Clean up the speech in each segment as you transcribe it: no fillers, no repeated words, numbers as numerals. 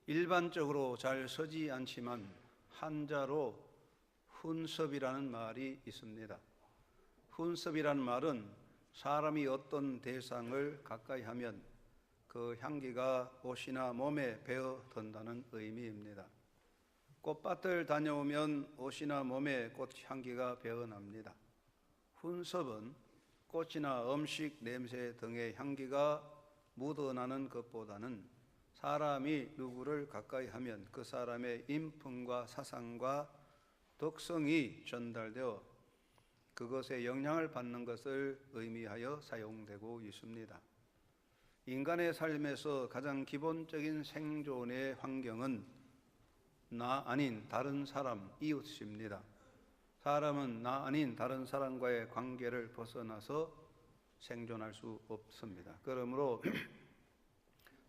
일반적으로 잘 서지 않지만 한자로 훈섭이라는 말이 있습니다. 훈섭이라는 말은 사람이 어떤 대상을 가까이 하면 그 향기가 옷이나 몸에 배어든다는 의미입니다. 꽃밭을 다녀오면 옷이나 몸에 꽃향기가 배어납니다. 훈섭은 꽃이나 음식 냄새 등의 향기가 묻어나는 것보다는 사람이 누구를 가까이 하면 그 사람의 인품과 사상과 덕성이 전달되어 그것에 영향을 받는 것을 의미하여 사용되고 있습니다. 인간의 삶에서 가장 기본적인 생존의 환경은 나 아닌 다른 사람, 이웃입니다. 사람은 나 아닌 다른 사람과의 관계를 벗어나서 생존할 수 없습니다. 그러므로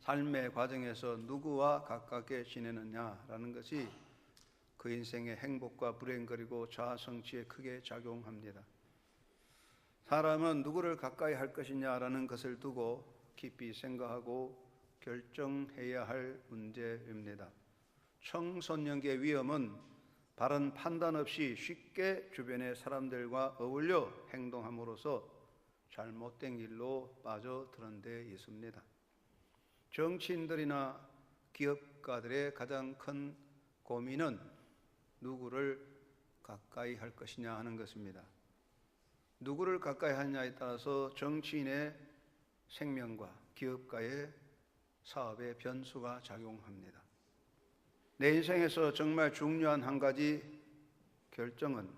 삶의 과정에서 누구와 가깝게 지내느냐라는 것이 그 인생의 행복과 불행 그리고 자아 성취에 크게 작용합니다. 사람은 누구를 가까이 할 것이냐라는 것을 두고 깊이 생각하고 결정해야 할 문제입니다. 청소년기의 위험은 바른 판단 없이 쉽게 주변의 사람들과 어울려 행동함으로써 잘못된 길로 빠져드는 데 있습니다. 정치인들이나 기업가들의 가장 큰 고민은 누구를 가까이 할 것이냐 하는 것입니다. 누구를 가까이 하느냐에 따라서 정치인의 생명과 기업가의 사업의 변수가 작용합니다. 내 인생에서 정말 중요한 한 가지 결정은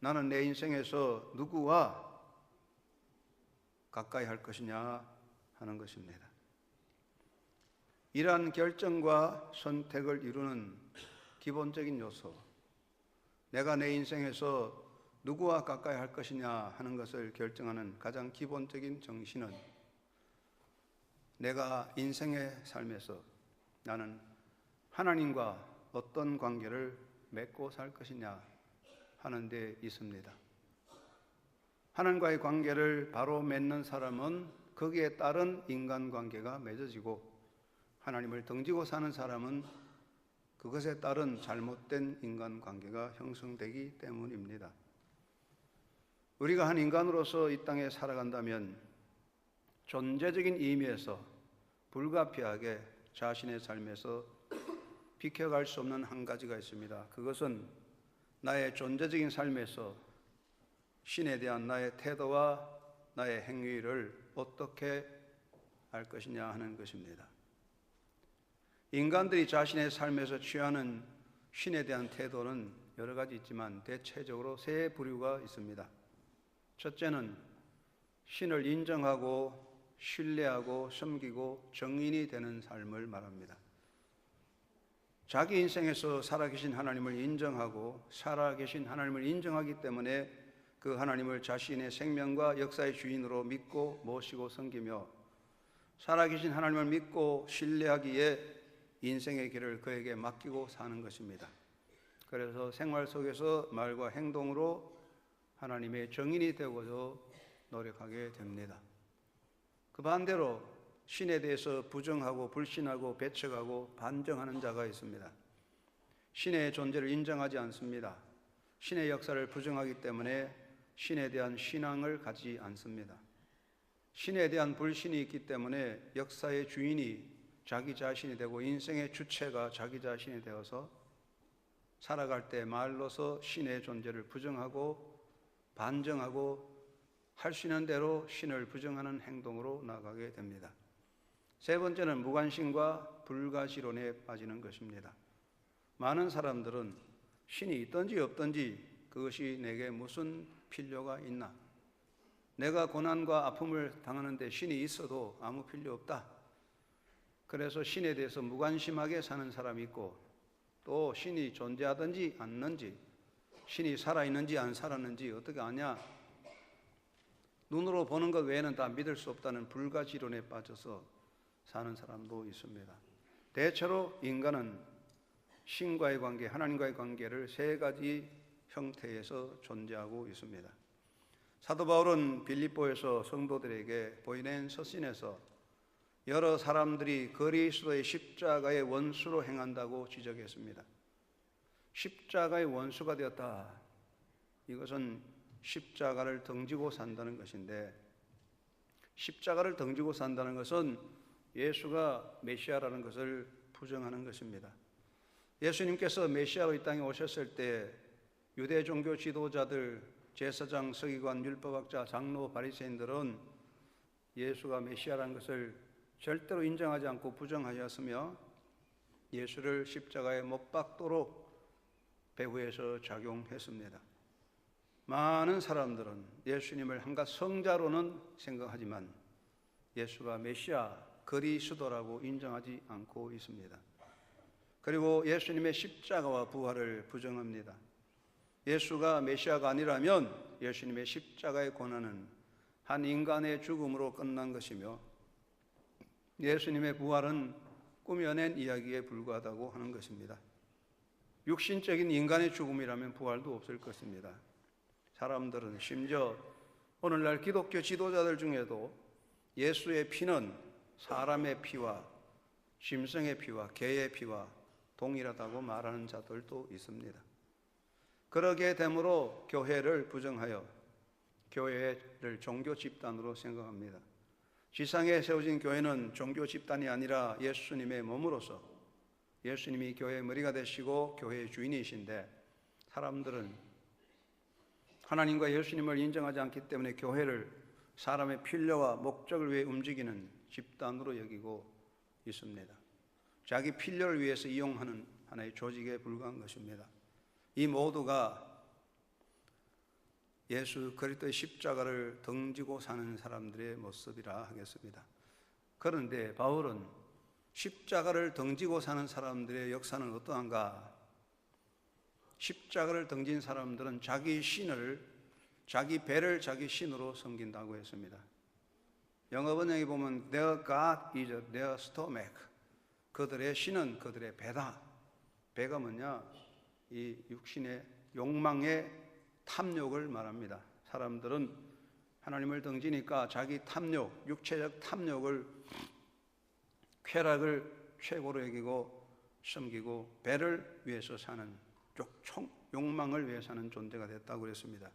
나는 내 인생에서 누구와 가까이 할 것이냐 하는 것입니다. 이러한 결정과 선택을 이루는 기본적인 요소, 내가 내 인생에서 누구와 가까이 할 것이냐 하는 것을 결정하는 가장 기본적인 정신은 내가 인생의 삶에서 나는 하나님과 어떤 관계를 맺고 살 것이냐 하는 데 있습니다. 하나님과의 관계를 바로 맺는 사람은 거기에 따른 인간관계가 맺어지고 하나님을 등지고 사는 사람은 그것에 따른 잘못된 인간관계가 형성되기 때문입니다. 우리가 한 인간으로서 이 땅에 살아간다면 존재적인 의미에서 불가피하게 자신의 삶에서 비켜갈 수 없는 한 가지가 있습니다. 그것은 나의 존재적인 삶에서 신에 대한 나의 태도와 나의 행위를 어떻게 할 것이냐 하는 것입니다. 인간들이 자신의 삶에서 취하는 신에 대한 태도는 여러 가지 있지만 대체적으로 세 부류가 있습니다. 첫째는 신을 인정하고 신뢰하고 섬기고 정인이 되는 삶을 말합니다. 자기 인생에서 살아계신 하나님을 인정하고 살아계신 하나님을 인정하기 때문에 그 하나님을 자신의 생명과 역사의 주인으로 믿고 모시고 섬기며 살아계신 하나님을 믿고 신뢰하기에 인생의 길을 그에게 맡기고 사는 것입니다. 그래서 생활 속에서 말과 행동으로 하나님의 정인이 되고자 노력하게 됩니다. 그 반대로 신에 대해서 부정하고 불신하고 배척하고 반정하는 자가 있습니다. 신의 존재를 인정하지 않습니다. 신의 역사를 부정하기 때문에 신에 대한 신앙을 가지지 않습니다. 신에 대한 불신이 있기 때문에 역사의 주인이 자기 자신이 되고 인생의 주체가 자기 자신이 되어서 살아갈 때 말로서 신의 존재를 부정하고 반정하고 할 수 있는 대로 신을 부정하는 행동으로 나가게 됩니다. 세 번째는 무관심과 불가시론에 빠지는 것입니다. 많은 사람들은 신이 있든지 없든지 그것이 내게 무슨 필요가 있나? 내가 고난과 아픔을 당하는데 신이 있어도 아무 필요 없다. 그래서 신에 대해서 무관심하게 사는 사람이 있고 또 신이 존재하든지 않는지 신이 살아있는지 안 살았는지 어떻게 아냐? 눈으로 보는 것 외에는 다 믿을 수 없다는 불가지론에 빠져서 사는 사람도 있습니다. 대체로 인간은 신과의 관계, 하나님과의 관계를 세 가지 형태에서 존재하고 있습니다. 사도 바울은 빌립보에서 성도들에게 보내는 서신에서 여러 사람들이 그리스도의 십자가의 원수로 행한다고 지적했습니다. 십자가의 원수가 되었다. 이것은 십자가를 등지고 산다는 것인데, 십자가를 등지고 산다는 것은 예수가 메시아라는 것을 부정하는 것입니다. 예수님께서 메시아로 이 땅에 오셨을 때 유대 종교 지도자들, 제사장, 서기관, 율법학자, 장로, 바리새인들은 예수가 메시아라는 것을 절대로 인정하지 않고 부정하였으며 예수를 십자가에 못 박도록 배후에서 작용했습니다. 많은 사람들은 예수님을 한갓 성자로는 생각하지만 예수가 메시아, 그리스도라고 인정하지 않고 있습니다. 그리고 예수님의 십자가와 부활을 부정합니다. 예수가 메시아가 아니라면 예수님의 십자가의 고난은 한 인간의 죽음으로 끝난 것이며 예수님의 부활은 꾸며낸 이야기에 불과하다고 하는 것입니다. 육신적인 인간의 죽음이라면 부활도 없을 것입니다. 사람들은 심지어 오늘날 기독교 지도자들 중에도 예수의 피는 사람의 피와 짐승의 피와 개의 피와 동일하다고 말하는 자들도 있습니다. 그러게 되므로 교회를 부정하여 교회를 종교 집단으로 생각합니다. 지상에 세워진 교회는 종교 집단이 아니라 예수님의 몸으로서 예수님이 교회의 머리가 되시고 교회의 주인이신데, 사람들은 하나님과 예수님을 인정하지 않기 때문에 교회를 사람의 필요와 목적을 위해 움직이는 집단으로 여기고 있습니다. 자기 필요를 위해서 이용하는 하나의 조직에 불과한 것입니다. 이 모두가 예수 그리스도의 십자가를 등지고 사는 사람들의 모습이라 하겠습니다. 그런데 바울은 십자가를 등지고 사는 사람들의 역사는 어떠한가? 십자가를 등진 사람들은 자기 신을, 자기 배를 자기 신으로 섬긴다고 했습니다. 영어 번역에 보면 their God is their stomach. 그들의 신은 그들의 배다. 배가 뭐냐? 이 육신의 욕망의 탐욕을 말합니다. 사람들은 하나님을 등지니까 자기 탐욕, 육체적 탐욕을, 쾌락을 최고로 여기고 섬기고 배를 위해서 사는, 욕망을 위해 사는 존재가 됐다고 그랬습니다.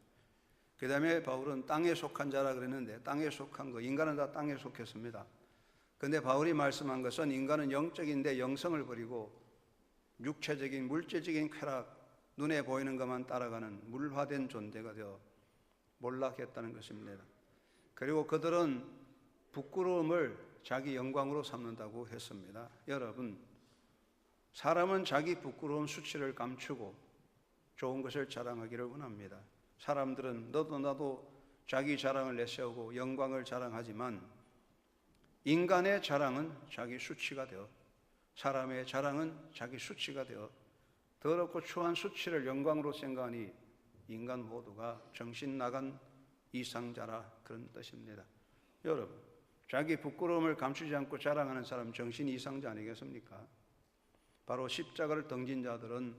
그 다음에 바울은 땅에 속한 자라 그랬는데, 땅에 속한 거, 인간은 다 땅에 속했습니다. 그런데 바울이 말씀한 것은 인간은 영적인데 영성을 버리고 육체적인 물질적인 쾌락, 눈에 보이는 것만 따라가는 물화된 존재가 되어 몰락했다는 것입니다. 그리고 그들은 부끄러움을 자기 영광으로 삼는다고 했습니다. 여러분, 사람은 자기 부끄러운 수치를 감추고 좋은 것을 자랑하기를 원합니다. 사람들은 너도 나도 자기 자랑을 내세우고 영광을 자랑하지만 인간의 자랑은 자기 수치가 되어, 사람의 자랑은 자기 수치가 되어 더럽고 추한 수치를 영광으로 생각하니 인간 모두가 정신 나간 이상자라, 그런 뜻입니다. 여러분, 자기 부끄러움을 감추지 않고 자랑하는 사람 정신 이상자 아니겠습니까? 바로 십자가를 등진 자들은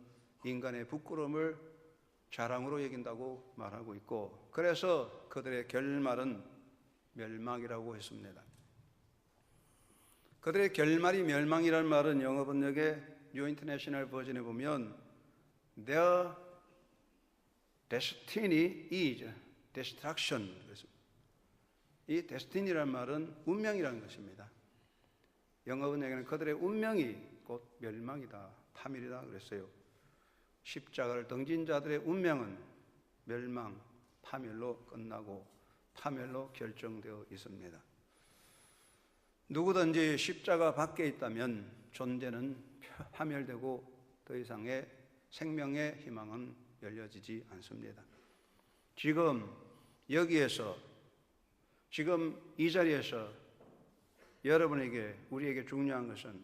인간의 부끄러움을 자랑으로 여긴다고 말하고 있고, 그래서 그들의 결말은 멸망이라고 했습니다. 그들의 결말이 멸망이라는 말은 영어 번역의 뉴 인터내셔널 버전에 보면 their destiny is destruction. 이 destiny라는 말은 운명이라는 것입니다. 영어 번역에는 그들의 운명이 곧 멸망이다, 파멸이다 그랬어요. 십자가를 등진 자들의 운명은 멸망, 파멸로 끝나고 파멸로 결정되어 있습니다. 누구든지 십자가 밖에 있다면 존재는 파멸되고 더 이상의 생명의 희망은 열려지지 않습니다. 지금 여기에서, 지금 이 자리에서 여러분에게, 우리에게 중요한 것은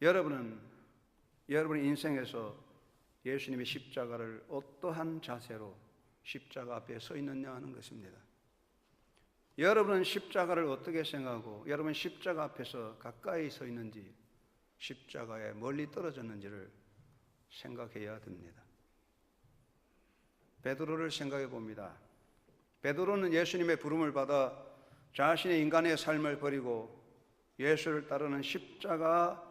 여러분의 인생에서 예수님의 십자가를 어떠한 자세로 십자가 앞에 서 있느냐 하는 것입니다. 여러분은 십자가를 어떻게 생각하고 여러분 십자가 앞에서 가까이 서 있는지, 십자가에 멀리 떨어졌는지를 생각해야 됩니다. 베드로를 생각해 봅니다. 베드로는 예수님의 부름을 받아 자신의 인간의 삶을 버리고 예수를 따르는 십자가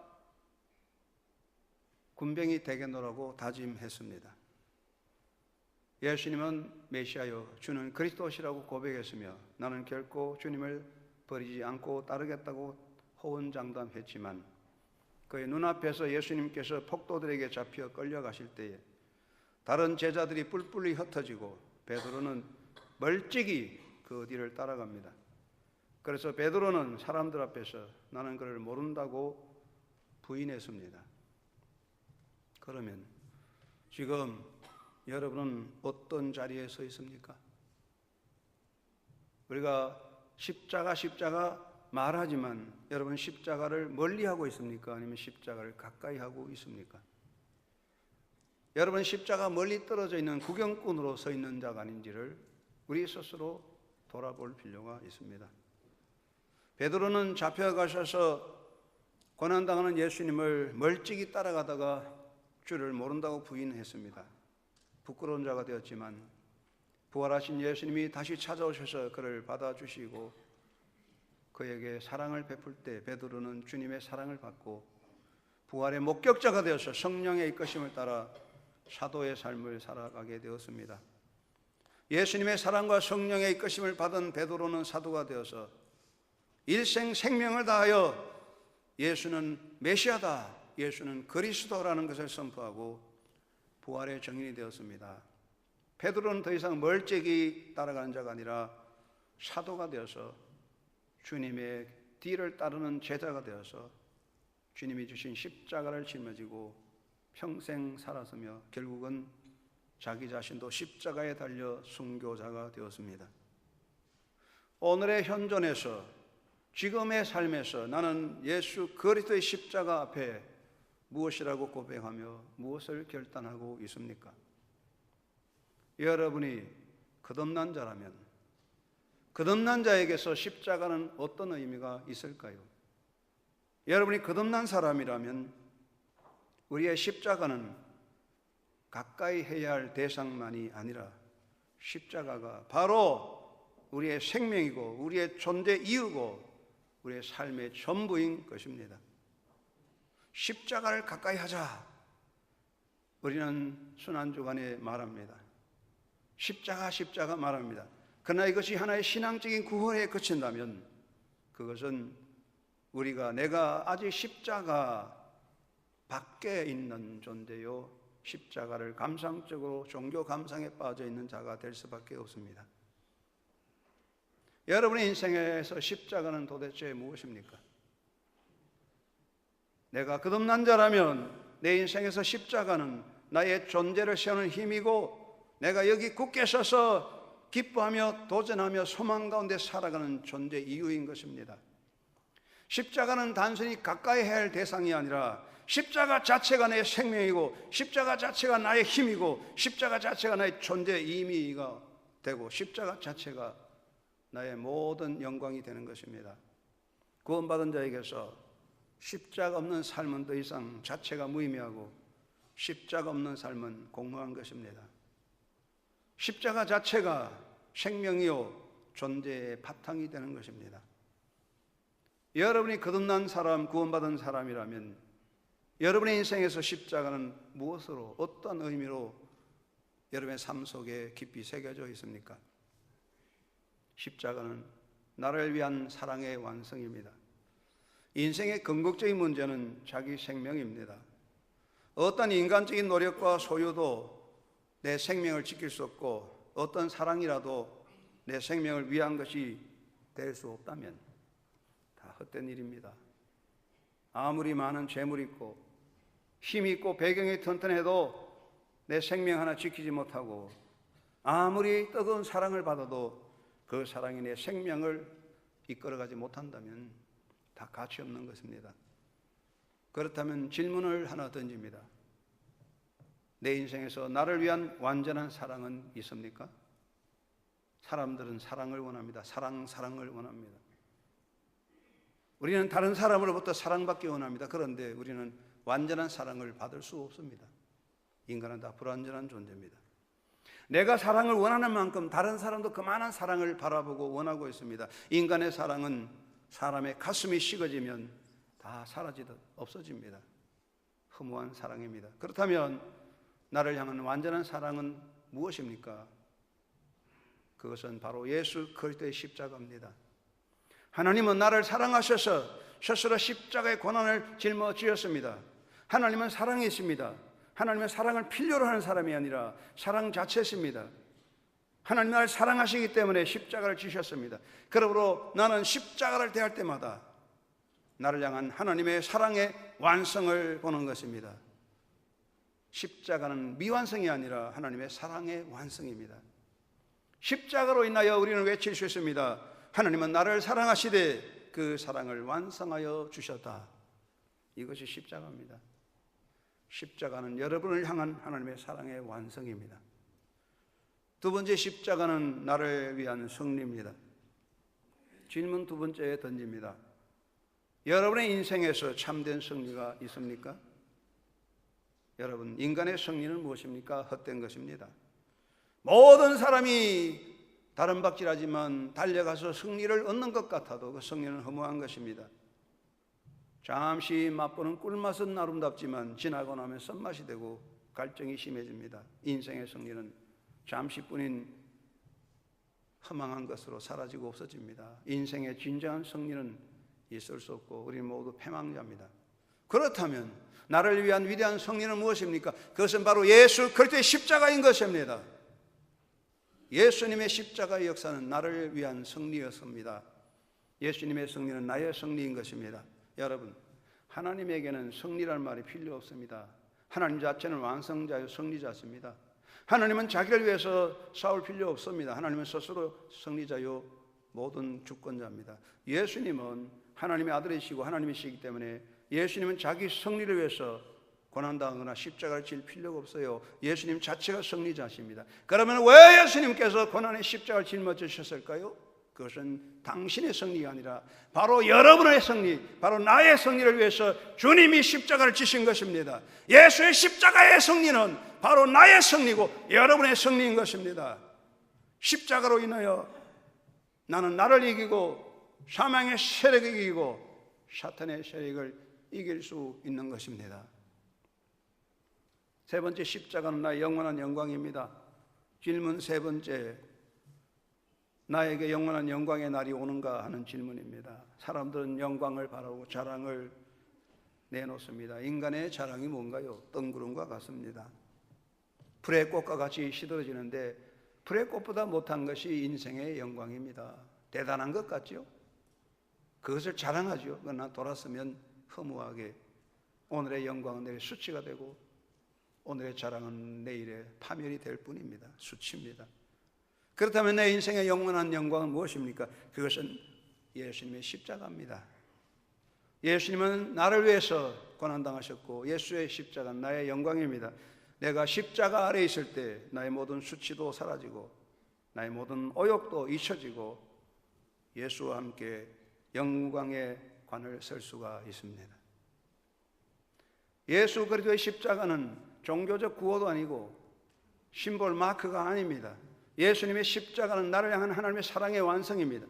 군병이 되겠노라고 다짐했습니다. 예수님은 메시아여 주는 그리스도시라고 고백했으며 나는 결코 주님을 버리지 않고 따르겠다고 호언장담했지만 그의 눈앞에서 예수님께서 폭도들에게 잡혀 끌려가실 때에 다른 제자들이 뿔뿔이 흩어지고 베드로는 멀찍이 그 뒤를 따라갑니다. 그래서 베드로는 사람들 앞에서 나는 그를 모른다고 부인했습니다. 그러면 지금 여러분은 어떤 자리에 서 있습니까? 우리가 십자가 말하지만 여러분 십자가를 멀리하고 있습니까? 아니면 십자가를 가까이 하고 있습니까? 여러분 십자가 멀리 떨어져 있는 구경꾼으로 서 있는 자가 아닌지를 우리 스스로 돌아볼 필요가 있습니다. 베드로는 잡혀가셔서 고난당하는 예수님을 멀찍이 따라가다가 주를 모른다고 부인했습니다. 부끄러운 자가 되었지만 부활하신 예수님이 다시 찾아오셔서 그를 받아주시고 그에게 사랑을 베풀 때 베드로는 주님의 사랑을 받고 부활의 목격자가 되어서 성령의 이끄심을 따라 사도의 삶을 살아가게 되었습니다. 예수님의 사랑과 성령의 이끄심을 받은 베드로는 사도가 되어서 일생 생명을 다하여 예수는 메시아다, 예수는 그리스도라는 것을 선포하고 부활의 증인이 되었습니다. 베드로는 더 이상 멀찍이 따라가는 자가 아니라 사도가 되어서 주님의 뒤를 따르는 제자가 되어서 주님이 주신 십자가를 짊어지고 평생 살았으며 결국은 자기 자신도 십자가에 달려 순교자가 되었습니다. 오늘의 현존에서 지금의 삶에서 나는 예수 그리스도의 십자가 앞에 무엇이라고 고백하며 무엇을 결단하고 있습니까? 여러분이 거듭난 자라면 거듭난 자에게서 십자가는 어떤 의미가 있을까요? 여러분이 거듭난 사람이라면 우리의 십자가는 가까이 해야 할 대상만이 아니라 십자가가 바로 우리의 생명이고 우리의 존재 이유고 우리의 삶의 전부인 것입니다. 십자가를 가까이 하자. 우리는 순환주간에 말합니다. 십자가 말합니다. 그러나 이것이 하나의 신앙적인 구호에 그친다면 그것은 내가 아직 십자가 밖에 있는 존재요 십자가를 감상적으로 종교 감상에 빠져 있는 자가 될 수밖에 없습니다. 여러분의 인생에서 십자가는 도대체 무엇입니까? 내가 거듭난 자라면 내 인생에서 십자가는 나의 존재를 세우는 힘이고 내가 여기 굳게 서서 기뻐하며 도전하며 소망 가운데 살아가는 존재 이유인 것입니다. 십자가는 단순히 가까이 해야 할 대상이 아니라 십자가 자체가 내 생명이고 십자가 자체가 나의 힘이고 십자가 자체가 나의 존재 의미가 되고 십자가 자체가 나의 모든 영광이 되는 것입니다. 구원받은 자에게서 십자가 없는 삶은 더 이상 자체가 무의미하고 십자가 없는 삶은 공허한 것입니다. 십자가 자체가 생명이요 존재의 바탕이 되는 것입니다. 여러분이 거듭난 사람, 구원받은 사람이라면 여러분의 인생에서 십자가는 무엇으로, 어떤 의미로 여러분의 삶 속에 깊이 새겨져 있습니까? 십자가는 나를 위한 사랑의 완성입니다. 인생의 궁극적인 문제는 자기 생명입니다. 어떤 인간적인 노력과 소유도 내 생명을 지킬 수 없고 어떤 사랑이라도 내 생명을 위한 것이 될 수 없다면 다 헛된 일입니다. 아무리 많은 재물이 있고 힘이 있고 배경이 튼튼해도 내 생명 하나 지키지 못하고 아무리 뜨거운 사랑을 받아도 그 사랑이 내 생명을 이끌어가지 못한다면 다 가치 없는 것입니다. 그렇다면 질문을 하나 던집니다. 내 인생에서 나를 위한 완전한 사랑은 있습니까? 사람들은 사랑을 원합니다. 사랑을 원합니다. 우리는 다른 사람으로부터 사랑받기 원합니다. 그런데 우리는 완전한 사랑을 받을 수 없습니다. 인간은 다 불완전한 존재입니다. 내가 사랑을 원하는 만큼 다른 사람도 그만한 사랑을 바라보고 원하고 있습니다. 인간의 사랑은 사람의 가슴이 식어지면 다 사라지듯 없어집니다. 허무한 사랑입니다. 그렇다면 나를 향한 완전한 사랑은 무엇입니까? 그것은 바로 예수 그리스도의 십자가입니다. 하나님은 나를 사랑하셔서 스스로 십자가의 고난을 짊어지셨습니다. 하나님은 사랑이십니다. 하나님은 사랑을 필요로 하는 사람이 아니라 사랑 자체십니다. 하나님 나를 사랑하시기 때문에 십자가를 지셨습니다. 그러므로 나는 십자가를 대할 때마다 나를 향한 하나님의 사랑의 완성을 보는 것입니다. 십자가는 미완성이 아니라 하나님의 사랑의 완성입니다. 십자가로 인하여 우리는 외칠 수 있습니다. 하나님은 나를 사랑하시되 그 사랑을 완성하여 주셨다. 이것이 십자가입니다. 십자가는 여러분을 향한 하나님의 사랑의 완성입니다. 두 번째, 십자가는 나를 위한 승리입니다. 질문 두 번째에 던집니다. 여러분의 인생에서 참된 승리가 있습니까? 여러분, 인간의 승리는 무엇입니까? 헛된 것입니다. 모든 사람이 다른 박질하지만 달려가서 승리를 얻는 것 같아도 그 승리는 허무한 것입니다. 잠시 맛보는 꿀맛은 아름답지만 지나고 나면 쓴맛이 되고 갈증이 심해집니다. 인생의 승리는 잠시뿐인 허망한 것으로 사라지고 없어집니다. 인생의 진정한 승리는 있을 수 없고 우리 모두 패망자입니다. 그렇다면 나를 위한 위대한 승리는 무엇입니까? 그것은 바로 예수 그리스도의 십자가인 것입니다. 예수님의 십자가의 역사는 나를 위한 승리였습니다. 예수님의 승리는 나의 승리인 것입니다. 여러분, 하나님에게는 승리란 말이 필요 없습니다. 하나님 자체는 완성자요 승리자십니다. 하나님은 자기를 위해서 싸울 필요 없습니다. 하나님은 스스로 승리자요 모든 주권자입니다. 예수님은 하나님의 아들이시고 하나님이시기 때문에 예수님은 자기 승리를 위해서 고난당하거나 십자가를 질 필요가 없어요. 예수님 자체가 승리자십니다. 그러면 왜 예수님께서 고난의 십자가를 짊어지셨을까요? 그것은 당신의 승리가 아니라 바로 여러분의 승리, 바로 나의 승리를 위해서 주님이 십자가를 지신 것입니다. 예수의 십자가의 승리는 바로 나의 승리고 여러분의 승리인 것입니다. 십자가로 인하여 나는 나를 이기고 사망의 세력을 이기고 사탄의 세력을 이길 수 있는 것입니다. 세 번째, 십자가는 나의 영원한 영광입니다. 질문 세 번째, 나에게 영원한 영광의 날이 오는가 하는 질문입니다. 사람들은 영광을 바라고 자랑을 내놓습니다. 인간의 자랑이 뭔가요? 뜬구름과 같습니다. 불의 꽃과 같이 시들어지는데 불의 꽃보다 못한 것이 인생의 영광입니다. 대단한 것 같죠? 그것을 자랑하죠. 그러나 돌았으면 허무하게 오늘의 영광은 내일 수치가 되고 오늘의 자랑은 내일의 파멸이 될 뿐입니다. 수치입니다. 그렇다면 내 인생의 영원한 영광은 무엇입니까? 그것은 예수님의 십자가입니다. 예수님은 나를 위해서 고난당하셨고 예수의 십자가는 나의 영광입니다. 내가 십자가 아래 있을 때 나의 모든 수치도 사라지고 나의 모든 오욕도 잊혀지고 예수와 함께 영광의 관을 설 수가 있습니다. 예수 그리스도의 십자가는 종교적 구호도 아니고 심볼 마크가 아닙니다. 예수님의 십자가는 나를 향한 하나님의 사랑의 완성입니다.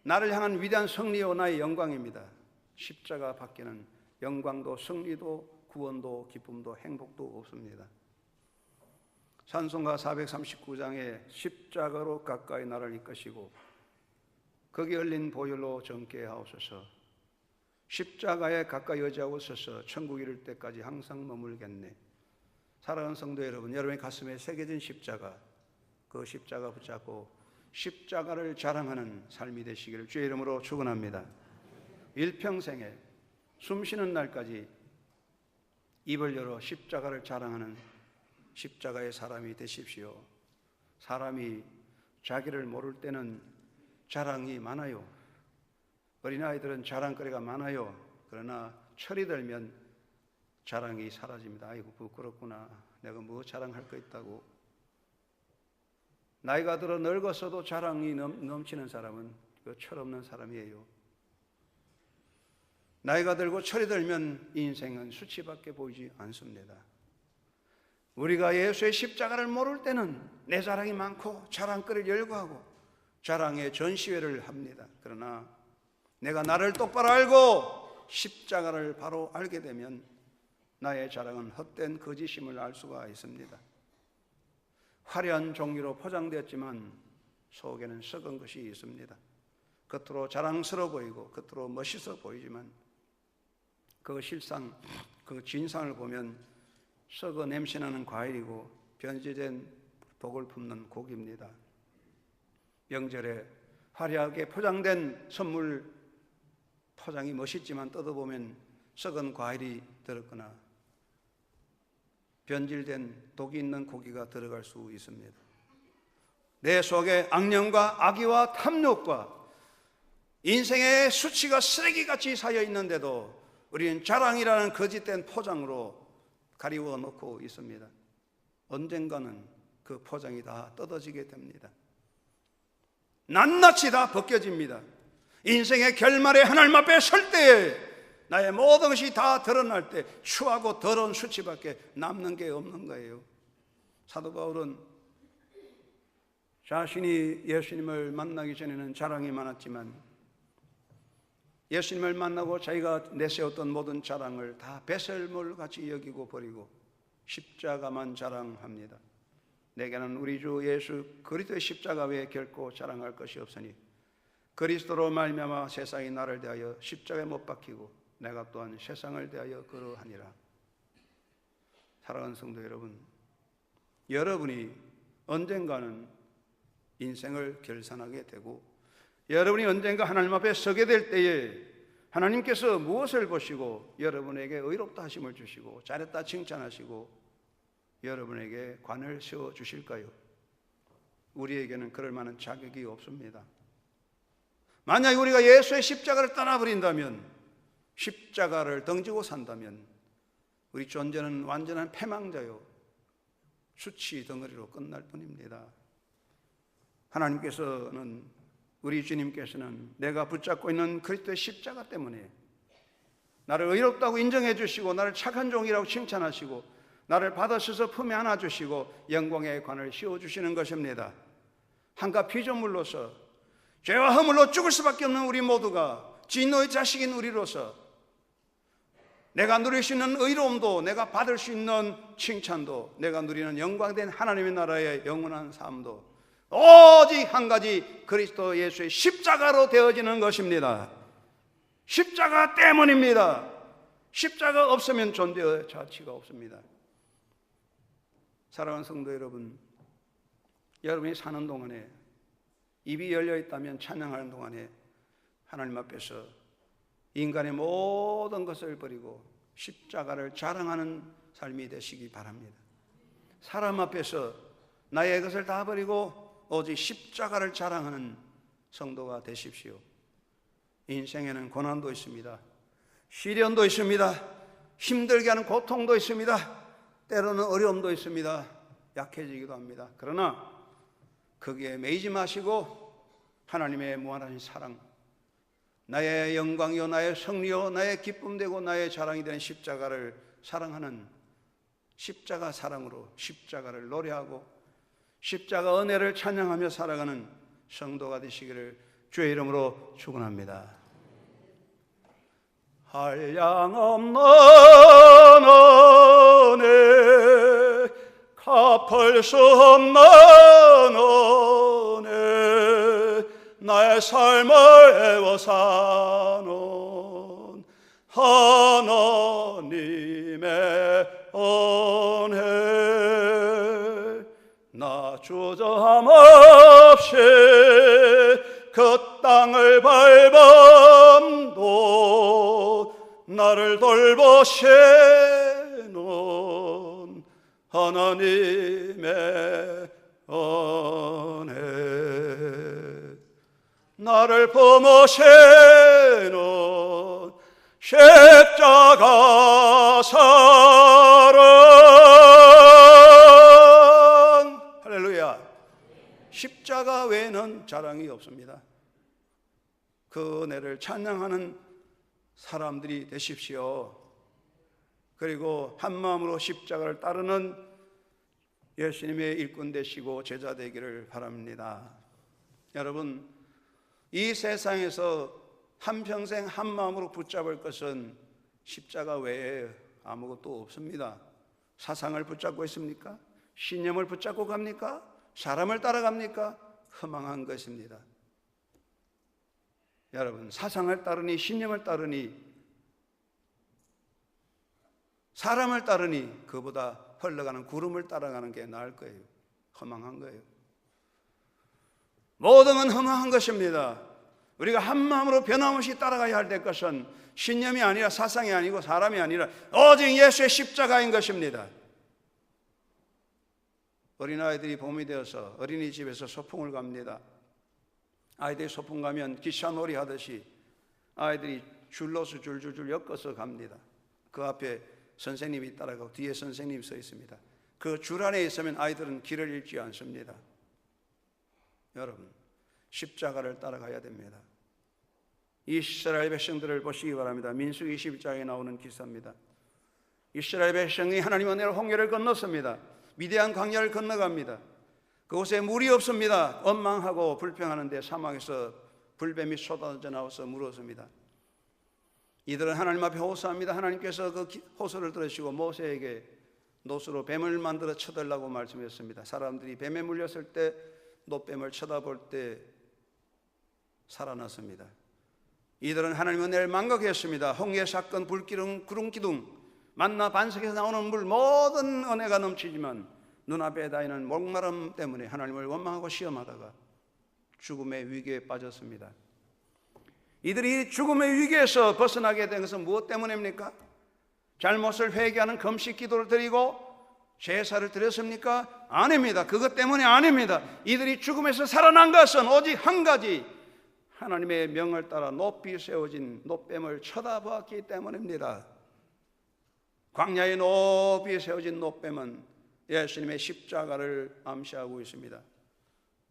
나를 향한 위대한 승리요 나의 영광입니다. 십자가 밖에는 영광도 승리도 구원도 기쁨도 행복도 없습니다. 찬송가 439장에 십자가로 가까이 나를 이끄시고 거기 흘린 보혈로 정케 하옵소서. 십자가에 가까이 의지하옵소서. 천국 이를 때까지 항상 머물겠네. 사랑하는 성도 여러분, 여러분의 가슴에 새겨진 십자가, 그 십자가 붙잡고 십자가를 자랑하는 삶이 되시기를 주의 이름으로 축원합니다. 일평생에 숨쉬는 날까지 입을 열어 십자가를 자랑하는 십자가의 사람이 되십시오. 사람이 자기를 모를 때는 자랑이 많아요. 어린아이들은 자랑거리가 많아요. 그러나 철이 들면 자랑이 사라집니다. 아이고 부끄럽구나. 내가 뭐 자랑할 거 있다고. 나이가 들어 늙었어도 자랑이 넘치는 사람은 그 철없는 사람이에요. 나이가 들고 철이 들면 인생은 수치밖에 보이지 않습니다. 우리가 예수의 십자가를 모를 때는 내 자랑이 많고 자랑거리를 열거하고 자랑의 전시회를 합니다. 그러나 내가 나를 똑바로 알고 십자가를 바로 알게 되면 나의 자랑은 헛된 거짓임을 알 수가 있습니다. 화려한 종이로 포장되었지만 속에는 썩은 것이 있습니다. 겉으로 자랑스러워 보이고 겉으로 멋있어 보이지만 그 실상, 그 진상을 보면 썩어 냄새나는 과일이고 변질된 독을 품는 고기입니다. 명절에 화려하게 포장된 선물 포장이 멋있지만 뜯어보면 썩은 과일이 들었거나 변질된 독이 있는 고기가 들어갈 수 있습니다. 내 속에 악령과 악의와 탐욕과 인생의 수치가 쓰레기같이 쌓여 있는데도 우리는 자랑이라는 거짓된 포장으로 가리워 놓고 있습니다. 언젠가는 그 포장이 다 뜯어지게 됩니다. 낱낱이 다 벗겨집니다. 인생의 결말에 하나님 앞에 설 때에 나의 모든 것이 다 드러날 때 추하고 더러운 수치밖에 남는 게 없는 거예요. 사도 바울은 자신이 예수님을 만나기 전에는 자랑이 많았지만 예수님을 만나고 자기가 내세웠던 모든 자랑을 다 배설물같이 여기고 버리고 십자가만 자랑합니다. 내게는 우리 주 예수 그리스도의 십자가 외에 결코 자랑할 것이 없으니 그리스도로 말미암아 세상이 나를 대하여 십자가에 못 박히고 내가 또한 세상을 대하여 그러하니라. 사랑하는 성도 여러분, 여러분이 언젠가는 인생을 결산하게 되고 여러분이 언젠가 하나님 앞에 서게 될 때에 하나님께서 무엇을 보시고 여러분에게 의롭다 하심을 주시고 잘했다 칭찬하시고 여러분에게 관을 세워주실까요? 우리에게는 그럴 만한 자격이 없습니다. 만약 우리가 예수의 십자가를 떠나버린다면, 십자가를 던지고 산다면 우리 존재는 완전한 패망자요 수치 덩어리로 끝날 뿐입니다. 하나님께서는, 우리 주님께서는 내가 붙잡고 있는 그리스도의 십자가 때문에 나를 의롭다고 인정해 주시고 나를 착한 종이라고 칭찬하시고 나를 받아셔서 품에 안아주시고 영광의 관을 씌워주시는 것입니다. 한갓 피조물로서 죄와 허물로 죽을 수밖에 없는 우리 모두가 진노의 자식인 우리로서 내가 누릴 수 있는 의로움도, 내가 받을 수 있는 칭찬도, 내가 누리는 영광된 하나님의 나라의 영원한 삶도 오직 한 가지 그리스도 예수의 십자가로 되어지는 것입니다. 십자가 때문입니다. 십자가 없으면 존재의 가치가 없습니다. 사랑하는 성도 여러분, 여러분이 사는 동안에 입이 열려 있다면 찬양하는 동안에 하나님 앞에서 인간의 모든 것을 버리고 십자가를 자랑하는 삶이 되시기 바랍니다. 사람 앞에서 나의 것을 다 버리고 오직 십자가를 자랑하는 성도가 되십시오. 인생에는 고난도 있습니다. 시련도 있습니다. 힘들게 하는 고통도 있습니다. 때로는 어려움도 있습니다. 약해지기도 합니다. 그러나 거기에 매이지 마시고 하나님의 무한하신 사랑, 나의 영광이요 나의 승리요 나의 기쁨 되고 나의 자랑이 되는 십자가를 사랑하는 십자가 사랑으로 십자가를 노래하고 십자가 은혜를 찬양하며 살아가는 성도가 되시기를 주의 이름으로 축원합니다. 한량없는 은혜, 갚을 수 없는 은혜, 나의 삶을 애워 사는 하나님의 은혜, 나 주저함 없이 그 땅을 밟음도 나를 돌보시는 하나님의 은혜, 나를 품으시는 십자가 사랑. 할렐루야. 십자가 외에는 자랑이 없습니다. 그 은혜를 찬양하는 사람들이 되십시오. 그리고 한마음으로 십자가를 따르는 예수님의 일꾼 되시고 제자 되기를 바랍니다. 여러분, 이 세상에서 한평생 한 마음으로 붙잡을 것은 십자가 외에 아무것도 없습니다. 사상을 붙잡고 있습니까? 신념을 붙잡고 갑니까? 사람을 따라갑니까? 허망한 것입니다. 여러분, 사상을 따르니 신념을 따르니 사람을 따르니 그보다 흘러가는 구름을 따라가는 게 나을 거예요. 허망한 거예요. 모든 건 허망한 것입니다. 우리가 한 마음으로 변함없이 따라가야 할 것은 신념이 아니라 사상이 아니고 사람이 아니라 오직 예수의 십자가인 것입니다. 어린아이들이 봄이 되어서 어린이집에서 소풍을 갑니다. 아이들이 소풍 가면 기차놀이 하듯이 아이들이 줄로서 줄줄줄 엮어서 갑니다. 그 앞에 선생님이 따라가고 뒤에 선생님이 서 있습니다. 그 줄 안에 있으면 아이들은 길을 잃지 않습니다. 여러분, 십자가를 따라가야 됩니다. 이스라엘 백성들을 보시기 바랍니다. 민수기 12장에 나오는 기사입니다. 이스라엘 백성이 하나님 은혜로 홍해를 건넜습니다. 미디안 광야를 건너갑니다. 그곳에 물이 없습니다. 원망하고 불평하는데 사막에서 불뱀이 쏟아져 나와서 물었습니다. 이들은 하나님 앞에 호소합니다. 하나님께서 그 호소를 들으시고 모세에게 노수로 뱀을 만들어 쳐달라고 말씀했습니다. 사람들이 뱀에 물렸을 때 노뱀을 쳐다볼 때 살아났습니다. 이들은 하나님 은혜를 망각했습니다. 홍해 사건, 불기둥, 구름기둥, 만나 반석에서 나오는 물, 모든 은혜가 넘치지만 눈앞에 닿이는 목마름 때문에 하나님을 원망하고 시험하다가 죽음의 위기에 빠졌습니다. 이들이 죽음의 위기에서 벗어나게 된 것은 무엇 때문입니까? 잘못을 회개하는 금식 기도를 드리고 제사를 드렸습니까? 아닙니다. 그것 때문이 아닙니다. 이들이 죽음에서 살아난 것은 오직 한 가지, 하나님의 명을 따라 높이 세워진 노뱀을 쳐다보았기 때문입니다. 광야에 높이 세워진 노뱀은 예수님의 십자가를 암시하고 있습니다.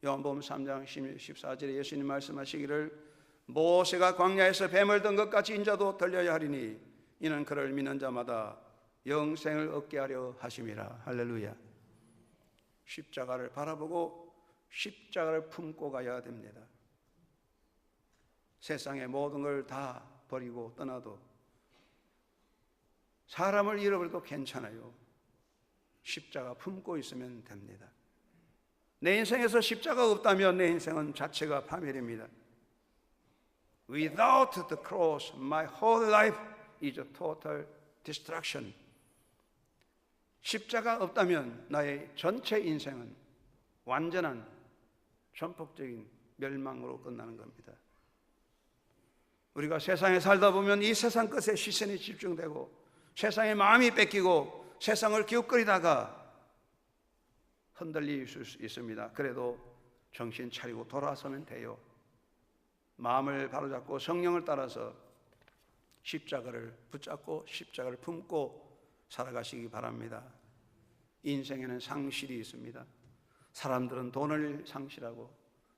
요한복음 3장 14절에 예수님 말씀하시기를 모세가 광야에서 뱀을 든 것 같이 인자도 들려야 하리니 이는 그를 믿는 자마다 영생을 얻게 하려 하심이라. 할렐루야. 십자가를 바라보고 십자가를 품고 가야 됩니다. 세상의 모든 걸 다 버리고 떠나도 사람을 잃어버려도 괜찮아요. 십자가 품고 있으면 됩니다. 내 인생에서 십자가가 없다면 내 인생은 자체가 파멸입니다. Without the cross, my whole life is a total destruction. 십자가 없다면 나의 전체 인생은 완전한 전폭적인 멸망으로 끝나는 겁니다. 우리가 세상에 살다 보면 이 세상 것에 시선이 집중되고 세상에 마음이 뺏기고 세상을 기웃거리다가 흔들릴 수 있습니다. 그래도 정신 차리고 돌아서면 돼요. 마음을 바로잡고 성령을 따라서 십자가를 붙잡고 십자가를 품고 살아가시기 바랍니다. 인생에는 상실이 있습니다. 사람들은 돈을 상실하고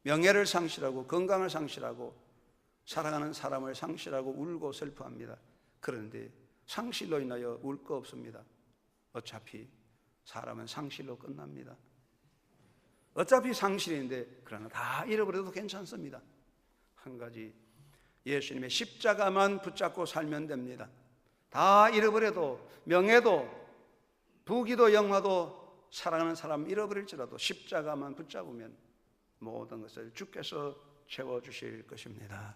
명예를 상실하고 건강을 상실하고 사랑하는 사람을 상실하고 울고 슬퍼합니다. 그런데 상실로 인하여 울 거 없습니다. 어차피 사람은 상실로 끝납니다. 어차피 상실인데 그러나 다 잃어버려도 괜찮습니다. 한 가지, 예수님의 십자가만 붙잡고 살면 됩니다. 다 잃어버려도 명예도 부귀도 영화도 사랑하는 사람 잃어버릴지라도 십자가만 붙잡으면 모든 것을 주께서 채워주실 것입니다.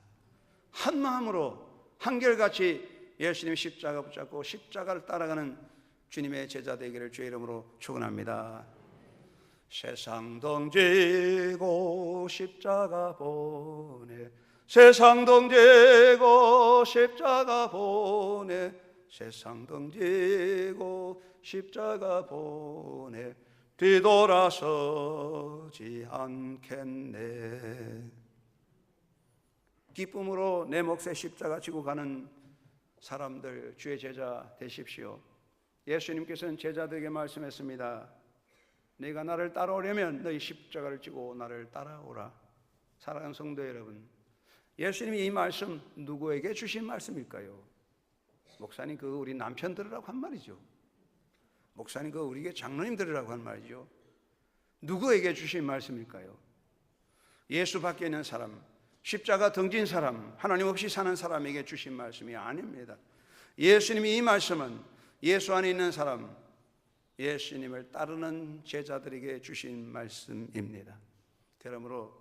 한 마음으로 한결같이 예수님의 십자가 붙잡고 십자가를 따라가는 주님의 제자 되기를 주의 이름으로 축원합니다. 세상 덩지고 십자가 보내, 세상 덩지고 십자가 보내, 세상 덩지고 십자가 보내, 뒤돌아서지 않겠네. 기쁨으로 내 몫의 십자가 지고 가는 사람들, 주의 제자 되십시오. 예수님께서는 제자들에게 말씀했습니다. 네가 나를 따라오려면 너희 십자가를 지고 나를 따라오라. 사랑하는 성도 여러분, 예수님이 이 말씀 누구에게 주신 말씀일까요? 목사님, 그거 우리 남편 들으라고 한 말이죠. 목사님, 그거 우리 장로님 들으라고 한 말이죠. 누구에게 주신 말씀일까요? 예수 밖에 있는 사람, 십자가 등진 사람, 하나님 없이 사는 사람에게 주신 말씀이 아닙니다. 예수님이 이 말씀은 예수 안에 있는 사람, 예수님을 따르는 제자들에게 주신 말씀입니다. 그러므로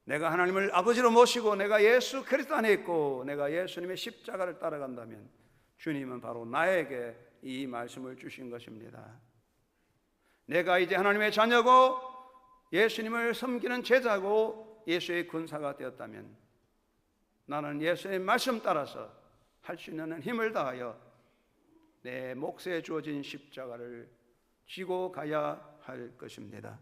내가 하나님을 아버지로 모시고 내가 예수 그리스도 안에 있고 내가 예수님의 십자가를 따라간다면 주님은 바로 나에게 이 말씀을 주신 것입니다. 내가 이제 하나님의 자녀고 예수님을 섬기는 제자고 예수의 군사가 되었다면 나는 예수의 말씀 따라서 할 수 있는 힘을 다하여 내 몫에 주어진 십자가를 지고 가야 할 것입니다.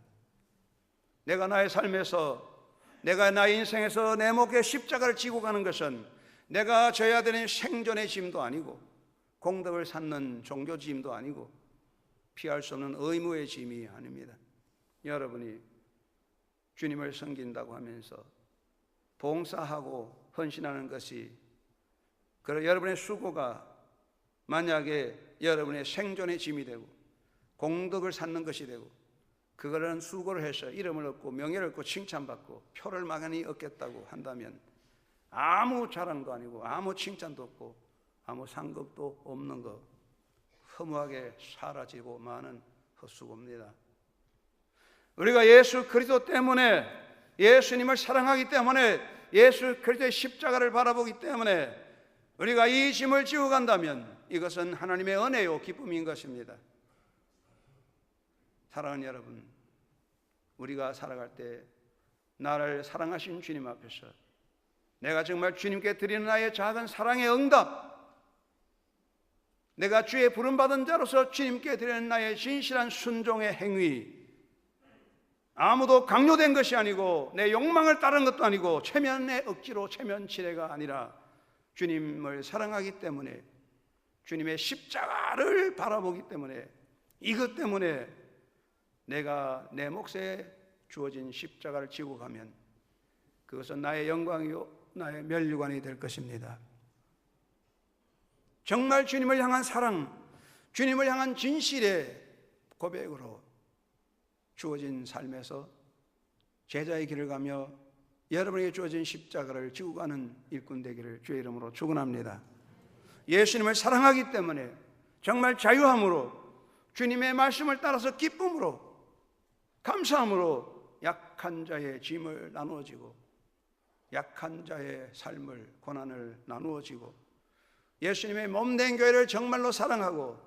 내가 나의 삶에서, 내가 나의 인생에서 내 몫에 십자가를 지고 가는 것은 내가 져야 되는 생존의 짐도 아니고 공덕을 쌓는 종교 짐도 아니고 피할 수 없는 의무의 짐이 아닙니다. 여러분이 주님을 섬긴다고 하면서 봉사하고 헌신하는 것이, 그리고 여러분의 수고가 만약에 여러분의 생존의 짐이 되고 공덕을 쌓는 것이 되고 그거는 수고를 해서 이름을 얻고 명예를 얻고 칭찬받고 표를 많이 얻겠다고 한다면 아무 자랑도 아니고 아무 칭찬도 없고 아무 상급도 없는 것, 허무하게 사라지고 마는 헛수고입니다. 우리가 예수 그리스도 때문에, 예수님을 사랑하기 때문에, 예수 그리스도의 십자가를 바라보기 때문에 우리가 이 짐을 지고 간다면 이것은 하나님의 은혜요 기쁨인 것입니다. 사랑하는 여러분, 우리가 살아갈 때 나를 사랑하신 주님 앞에서 내가 정말 주님께 드리는 나의 작은 사랑의 응답, 내가 주의 부름받은 자로서 주님께 드리는 나의 진실한 순종의 행위, 아무도 강요된 것이 아니고 내 욕망을 따른 것도 아니고 체면의 억지로 체면치레가 아니라 주님을 사랑하기 때문에, 주님의 십자가를 바라보기 때문에, 이것 때문에 내가 내 몫에 주어진 십자가를 지고 가면 그것은 나의 영광이요 나의 면류관이 될 것입니다. 정말 주님을 향한 사랑, 주님을 향한 진실의 고백으로 주어진 삶에서 제자의 길을 가며 여러분에게 주어진 십자가를 지고 가는 일꾼 되기를 주의 이름으로 축원합니다. 예수님을 사랑하기 때문에 정말 자유함으로 주님의 말씀을 따라서 기쁨으로 감사함으로 약한 자의 짐을 나누어지고 약한 자의 삶을 고난을 나누어지고 예수님의 몸된 교회를 정말로 사랑하고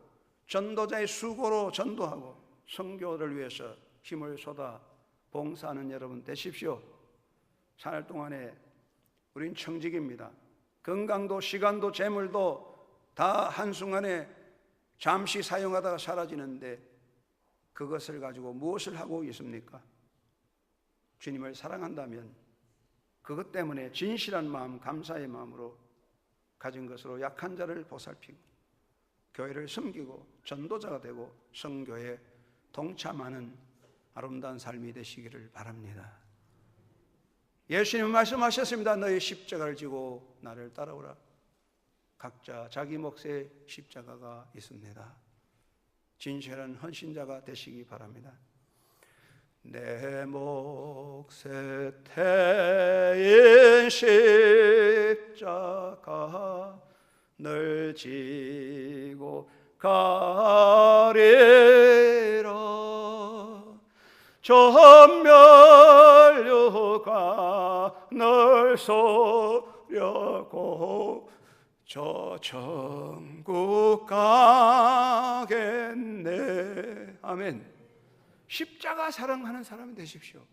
전도자의 수고로 전도하고 선교를 위해서 힘을 쏟아 봉사하는 여러분 되십시오. 살 동안에 우린 청직입니다. 건강도 시간도 재물도 다 한순간에 잠시 사용하다가 사라지는데 그것을 가지고 무엇을 하고 있습니까? 주님을 사랑한다면 그것 때문에 진실한 마음, 감사의 마음으로 가진 것으로 약한 자를 보살피고 교회를 섬기고 전도자가 되고 선교에 동참하는 아름다운 삶이 되시기를 바랍니다. 예수님은 말씀하셨습니다. 너희 십자가를 지고 나를 따라오라. 각자 자기 몫의 십자가가 있습니다. 진실한 헌신자가 되시기 바랍니다. 내 몫에 태인 십자가 늘 지고 가리라. 전멸류가 널 소려고 저 천국 가겠네. 아멘. 십자가 사랑하는 사람이 되십시오.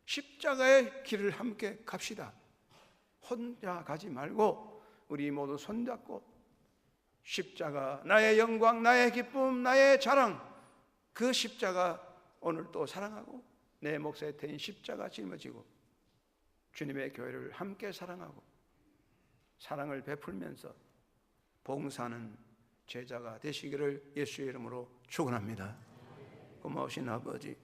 십자가의 길을 함께 갑시다. 혼자 가지 말고 우리 모두 손잡고 십자가, 나의 영광, 나의 기쁨, 나의 자랑, 그 십자가 오늘 또 사랑하고 내 몫에 태인 십자가 짊어지고 주님의 교회를 함께 사랑하고 사랑을 베풀면서 봉사하는 제자가 되시기를 예수의 이름으로 축원합니다. 고마우신 아버지,